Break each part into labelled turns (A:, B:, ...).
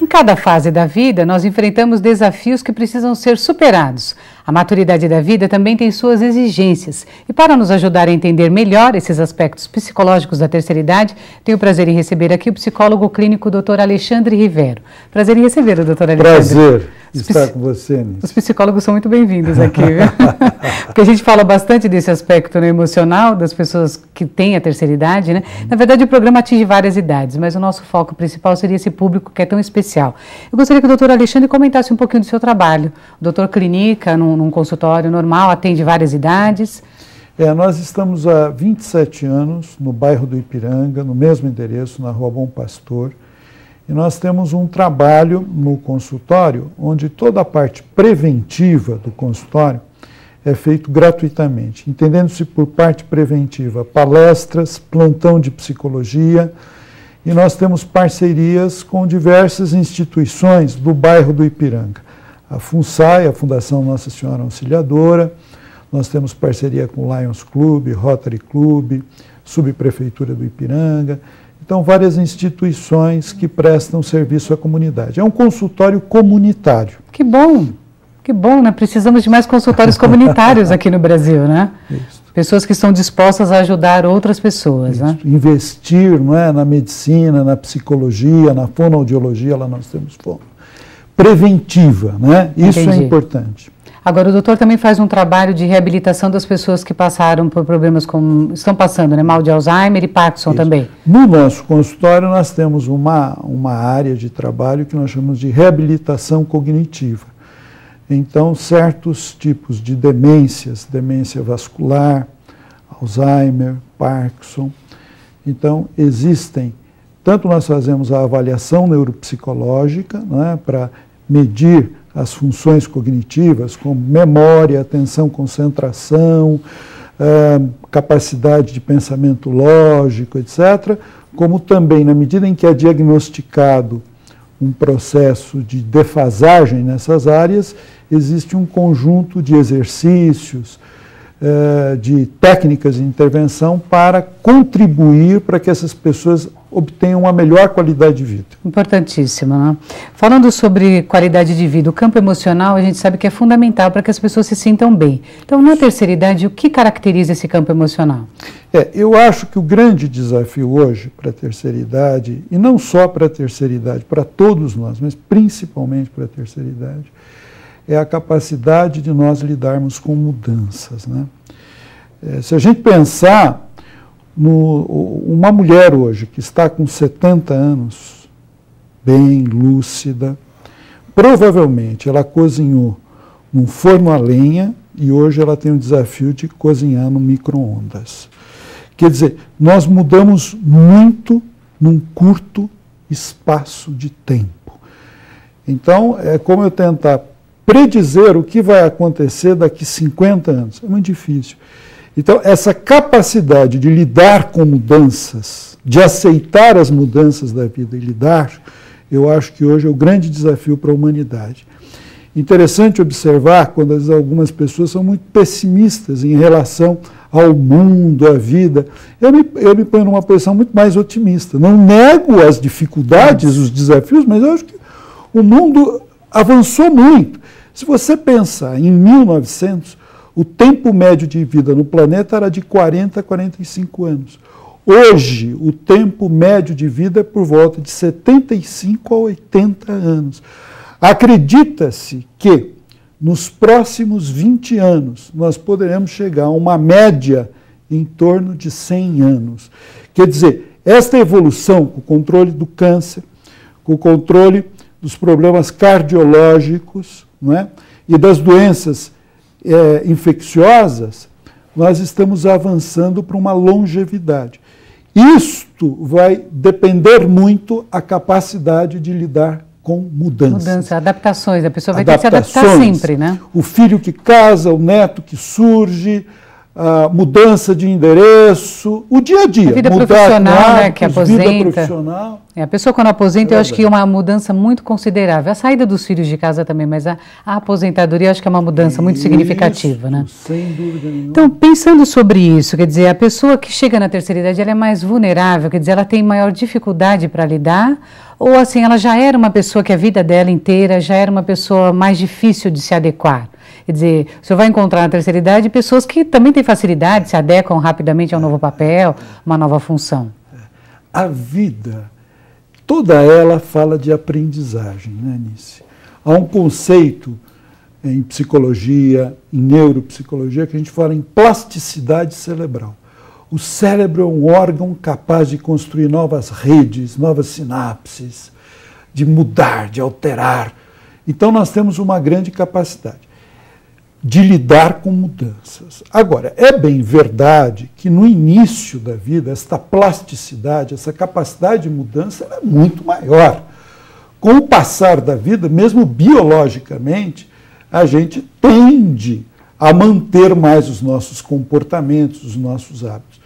A: cada fase da vida, nós enfrentamos desafios que precisam ser superados. A maturidade da vida também tem suas exigências. E para nos ajudar a entender melhor esses aspectos psicológicos da terceira idade, tenho o prazer em receber aqui o psicólogo clínico Dr. Alexandre Rivero. Prazer em recebê-lo, doutor Alexandre.
B: Prazer estar com você, Nisso.
A: Os psicólogos são muito bem-vindos aqui, viu? Porque a gente fala bastante desse aspecto, né, emocional das pessoas que têm a terceira idade, né? Na verdade, o programa atinge várias idades, mas o nosso foco principal seria esse público que é tão especial. Eu gostaria que o doutor Alexandre comentasse um pouquinho do seu trabalho. O doutor clinica num consultório normal, atende várias idades.
B: Nós estamos há 27 anos no bairro do Ipiranga, no mesmo endereço, na Rua Bom Pastor. E nós temos um trabalho no consultório, onde toda a parte preventiva do consultório é feito gratuitamente. Entendendo-se por parte preventiva, palestras, plantão de psicologia, e nós temos parcerias com diversas instituições do bairro do Ipiranga. A FUNSAI, a Fundação Nossa Senhora Auxiliadora, nós temos parceria com o Lions Club, Rotary Club, Subprefeitura do Ipiranga. Então, várias instituições que prestam serviço à comunidade. É um consultório comunitário.
A: Que bom, né? Precisamos de mais consultórios comunitários aqui no Brasil, né?
B: Isso.
A: Pessoas que estão dispostas a ajudar outras pessoas,
B: Isso.
A: né?
B: Investir, não é, na medicina, na psicologia, na fonoaudiologia, lá nós temos fono. Preventiva, né? Isso
A: Entendi.
B: É importante.
A: Agora, o doutor também faz um trabalho de reabilitação das pessoas que passaram por problemas como... Estão passando, né? Mal de Alzheimer e Parkinson. Isso. Também.
B: No nosso consultório, nós temos uma área de trabalho que nós chamamos de reabilitação cognitiva. Então, certos tipos de demências, demência vascular, Alzheimer, Parkinson. Então, existem... Tanto nós fazemos a avaliação neuropsicológica, né, para medir as funções cognitivas, como memória, atenção, concentração, capacidade de pensamento lógico, etc., como também, na medida em que é diagnosticado um processo de defasagem nessas áreas, existe um conjunto de exercícios, de técnicas de intervenção para contribuir para que essas pessoas obtenham uma melhor qualidade de vida.
A: Importantíssimo, né? Falando sobre qualidade de vida, o campo emocional a gente sabe que é fundamental para que as pessoas se sintam bem. Então, na terceira idade, o que caracteriza esse campo emocional?
B: Eu acho que o grande desafio hoje para a terceira idade, e não só para a terceira idade, para todos nós, mas principalmente para a terceira idade, é a capacidade de nós lidarmos com mudanças, né? Se a gente pensar uma mulher hoje que está com 70 anos, bem lúcida, provavelmente ela cozinhou num forno a lenha e hoje ela tem o desafio de cozinhar no micro-ondas. Quer dizer, nós mudamos muito num curto espaço de tempo. Então, é como eu tentar predizer o que vai acontecer daqui 50 anos. É muito difícil. Então, essa capacidade de lidar com mudanças, de aceitar as mudanças da vida e lidar, eu acho que hoje é o grande desafio para a humanidade. Interessante observar quando algumas pessoas são muito pessimistas em relação ao mundo, à vida. Eu me ponho numa posição muito mais otimista. Não nego as dificuldades, os desafios, mas eu acho que o mundo avançou muito. Se você pensar em 1900, o tempo médio de vida no planeta era de 40 a 45 anos. Hoje, o tempo médio de vida é por volta de 75 a 80 anos. Acredita-se que nos próximos 20 anos nós poderemos chegar a uma média em torno de 100 anos. Quer dizer, esta evolução com o controle do câncer, com o controle dos problemas cardiológicos, não é? E das doenças infecciosas, nós estamos avançando para uma longevidade. Isto vai depender muito da capacidade de lidar com mudanças.
A: Adaptações, a pessoa vai ter que se adaptar sempre, né?
B: O filho que casa, o neto que surge, a mudança de endereço, o dia a dia.
A: A vida
B: mudar
A: profissional,
B: hábitos,
A: né, que aposenta.
B: Vida profissional.
A: A pessoa quando aposenta, eu acho que é uma mudança muito considerável. A saída dos filhos de casa também, mas a aposentadoria eu acho que é uma mudança muito significativa, né?
B: Sem dúvida nenhuma.
A: Então, pensando sobre isso, quer dizer, a pessoa que chega na terceira idade, ela é mais vulnerável, quer dizer, ela tem maior dificuldade para lidar, ou assim, ela já era uma pessoa que a vida dela inteira já era uma pessoa mais difícil de se adequar? Quer dizer, o senhor vai encontrar na terceira idade pessoas que também têm facilidade, se adequam rapidamente a um novo papel, uma nova função.
B: A vida, toda ela fala de aprendizagem, né, Nice? Há um conceito em psicologia, em neuropsicologia, que a gente fala em plasticidade cerebral. O cérebro é um órgão capaz de construir novas redes, novas sinapses, de mudar, de alterar. Então nós temos uma grande capacidade de lidar com mudanças. Agora, é bem verdade que no início da vida, esta plasticidade, essa capacidade de mudança é muito maior. Com o passar da vida, mesmo biologicamente, a gente tende a manter mais os nossos comportamentos, os nossos hábitos.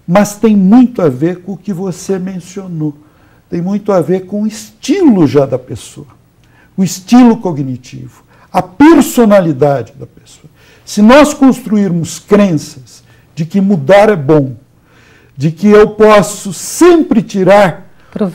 B: Mas tem muito a ver com o que você mencionou. Tem muito a ver com o estilo já da pessoa, o estilo cognitivo, a personalidade da pessoa. Se nós construirmos crenças de que mudar é bom, de que eu posso sempre tirar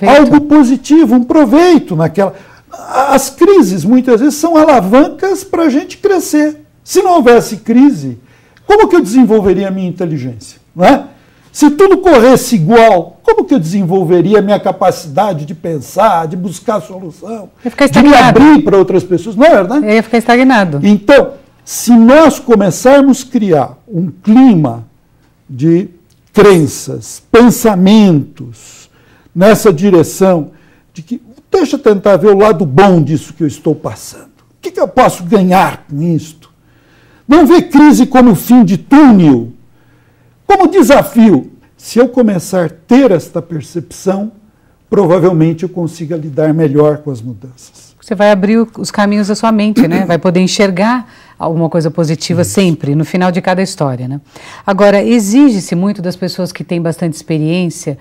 B: algo positivo, um proveito naquela... As crises, muitas vezes, são alavancas para a gente crescer. Se não houvesse crise, como que eu desenvolveria a minha inteligência? Não é? Se tudo corresse igual, como que eu desenvolveria a minha capacidade de pensar, de buscar solução, de me abrir para outras pessoas? Não é verdade?
A: Eu ia ficar estagnado.
B: Então, se nós começarmos a criar um clima de crenças, pensamentos nessa direção de que deixa eu tentar ver o lado bom disso que eu estou passando. O que eu posso ganhar com isto? Não ver crise como fim de túnel, como desafio. Se eu começar a ter esta percepção, provavelmente eu consiga lidar melhor com as mudanças.
A: Você vai abrir os caminhos da sua mente, né? Vai poder enxergar alguma coisa positiva sempre, no final de cada história, né? Agora, exige-se muito das pessoas que têm bastante experiência,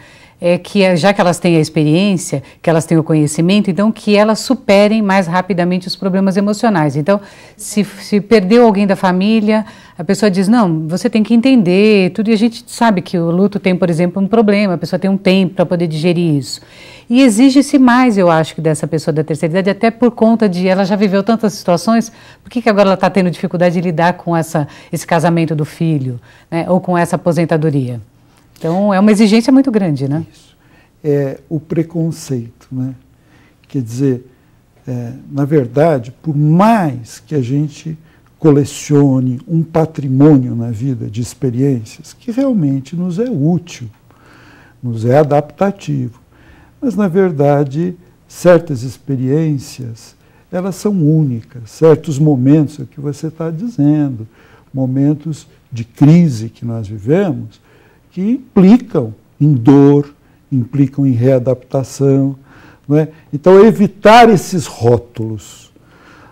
A: já que elas têm a experiência, que elas têm o conhecimento, então que elas superem mais rapidamente os problemas emocionais. Então, se perdeu alguém da família, a pessoa diz, não, você tem que entender tudo, e a gente sabe que o luto tem, por exemplo, um problema, a pessoa tem um tempo para poder digerir isso. E exige-se mais, eu acho, que dessa pessoa da terceira idade, até por conta de ela já viveu tantas situações, por que agora ela está tendo dificuldade de lidar com esse casamento do filho, né, ou com essa aposentadoria? Então, é uma exigência muito grande, né?
B: Isso. É o preconceito, né? Quer dizer, na verdade, por mais que a gente colecione um patrimônio na vida de experiências que realmente nos é útil, nos é adaptativo, mas, na verdade, certas experiências, elas são únicas, certos momentos, é o que você está dizendo, momentos de crise que nós vivemos, que implicam em dor, implicam em readaptação. Não é? Então, evitar esses rótulos.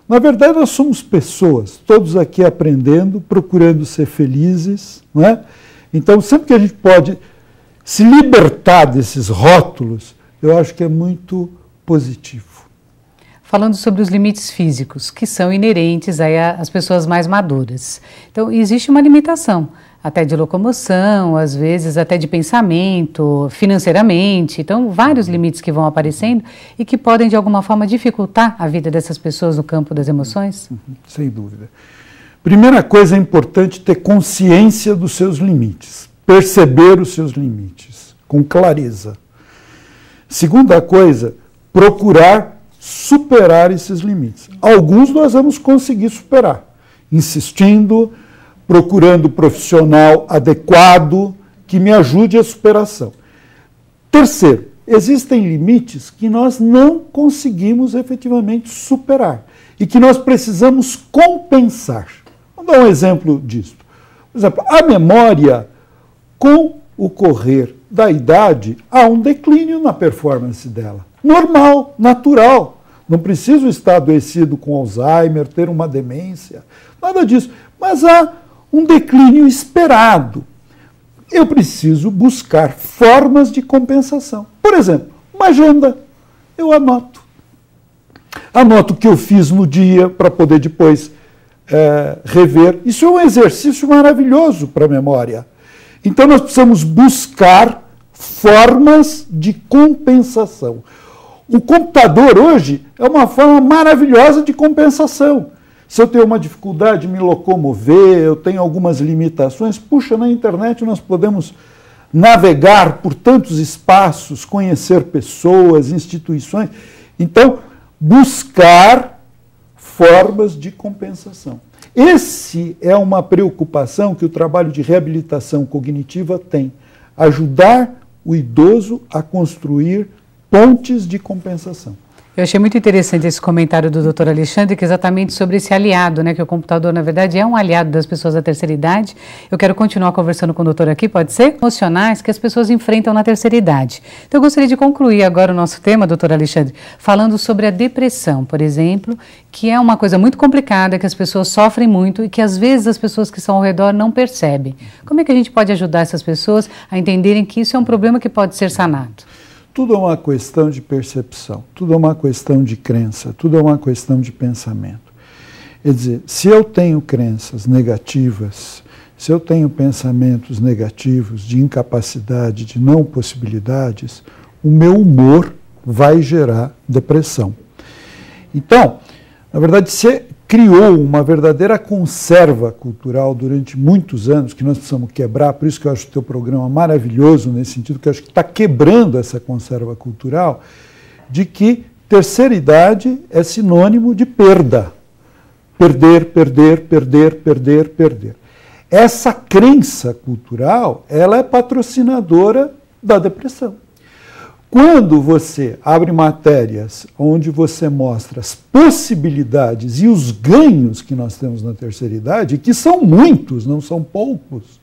B: Na verdade, nós somos pessoas, todos aqui aprendendo, procurando ser felizes. Não é? Então, sempre que a gente pode se libertar desses rótulos, eu acho que é muito positivo.
A: Falando sobre os limites físicos, que são inerentes aí às pessoas mais maduras. Então, existe uma limitação, até de locomoção, às vezes até de pensamento, financeiramente. Então, vários limites que vão aparecendo e que podem, de alguma forma, dificultar a vida dessas pessoas no campo das emoções?
B: Sem dúvida. Primeira coisa, é importante ter consciência dos seus limites, perceber os seus limites com clareza. Segunda coisa, procurar superar esses limites. Alguns nós vamos conseguir superar, insistindo, procurando profissional adequado que me ajude à superação. Terceiro, existem limites que nós não conseguimos efetivamente superar e que nós precisamos compensar. Vou dar um exemplo disso. Por exemplo, a memória, com o correr da idade, há um declínio na performance dela. Normal, natural. Não preciso estar adoecido com Alzheimer, ter uma demência, nada disso. Mas há um declínio esperado. Eu preciso buscar formas de compensação. Por exemplo, uma agenda. Eu anoto. Anoto o que eu fiz no dia para poder depois rever. Isso é um exercício maravilhoso para a memória. Então nós precisamos buscar formas de compensação. O computador hoje é uma forma maravilhosa de compensação. Se eu tenho uma dificuldade de me locomover, eu tenho algumas limitações, puxa, na internet nós podemos navegar por tantos espaços, conhecer pessoas, instituições. Então, buscar formas de compensação. Esse é uma preocupação que o trabalho de reabilitação cognitiva tem. Ajudar o idoso a construir pontes de compensação.
A: Eu achei muito interessante esse comentário do Dr. Alexandre, que é exatamente sobre esse aliado, né? Que o computador, na verdade, é um aliado das pessoas da terceira idade. Eu quero continuar conversando com o doutor aqui, pode ser? Emocionais que as pessoas enfrentam na terceira idade. Então, eu gostaria de concluir agora o nosso tema, doutor Alexandre, falando sobre a depressão, por exemplo, que é uma coisa muito complicada, que as pessoas sofrem muito e que, às vezes, as pessoas que estão ao redor não percebem. Como é que a gente pode ajudar essas pessoas a entenderem que isso é um problema que pode ser sanado?
B: Tudo é uma questão de percepção, tudo é uma questão de crença, tudo é uma questão de pensamento. Quer dizer, se eu tenho crenças negativas, se eu tenho pensamentos negativos de incapacidade, de não possibilidades, o meu humor vai gerar depressão. Então, na verdade, você criou uma verdadeira conserva cultural durante muitos anos, que nós precisamos quebrar, por isso que eu acho o teu programa maravilhoso nesse sentido, que eu acho que está quebrando essa conserva cultural, de que terceira idade é sinônimo de perda. Perder, perder, perder, perder, perder. Essa crença cultural, ela é patrocinadora da depressão. Quando você abre matérias onde você mostra as possibilidades e os ganhos que nós temos na terceira idade, que são muitos, não são poucos,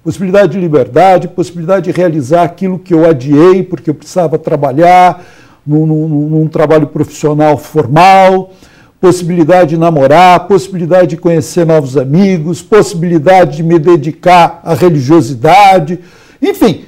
B: possibilidade de liberdade, possibilidade de realizar aquilo que eu adiei porque eu precisava trabalhar num trabalho profissional formal, possibilidade de namorar, possibilidade de conhecer novos amigos, possibilidade de me dedicar à religiosidade, enfim.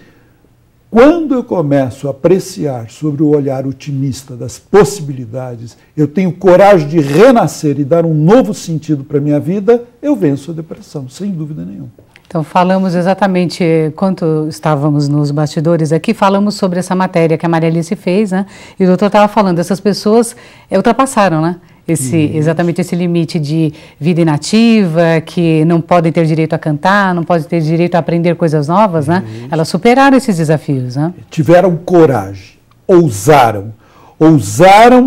B: Quando eu começo a apreciar sobre o olhar otimista das possibilidades, eu tenho coragem de renascer e dar um novo sentido para a minha vida, eu venço a depressão, sem dúvida nenhuma.
A: Então, falamos exatamente, quando estávamos nos bastidores aqui, falamos sobre essa matéria que a Maria Alice fez, né? E o doutor estava falando, essas pessoas ultrapassaram, né? Exatamente esse limite de vida inativa, que não podem ter direito a cantar, não podem ter direito a aprender coisas novas, né? Elas superaram esses desafios, né?
B: Tiveram coragem, ousaram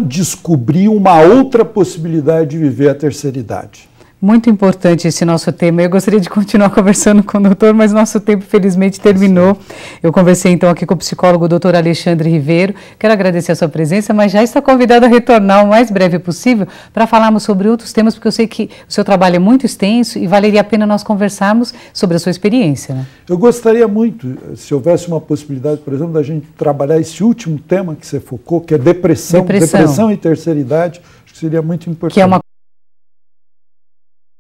B: descobrir uma outra possibilidade de viver a terceira idade.
A: Muito importante esse nosso tema. Eu gostaria de continuar conversando com o doutor, mas nosso tempo felizmente terminou. Eu conversei então aqui com o psicólogo doutor Alexandre Ribeiro. Quero agradecer a sua presença, mas já está convidado a retornar o mais breve possível para falarmos sobre outros temas, porque eu sei que o seu trabalho é muito extenso e valeria a pena nós conversarmos sobre a sua experiência, né?
B: Eu gostaria muito, se houvesse uma possibilidade, por exemplo, da gente trabalhar esse último tema que você focou, que é depressão e terceira idade, acho que seria muito importante.
A: Que é uma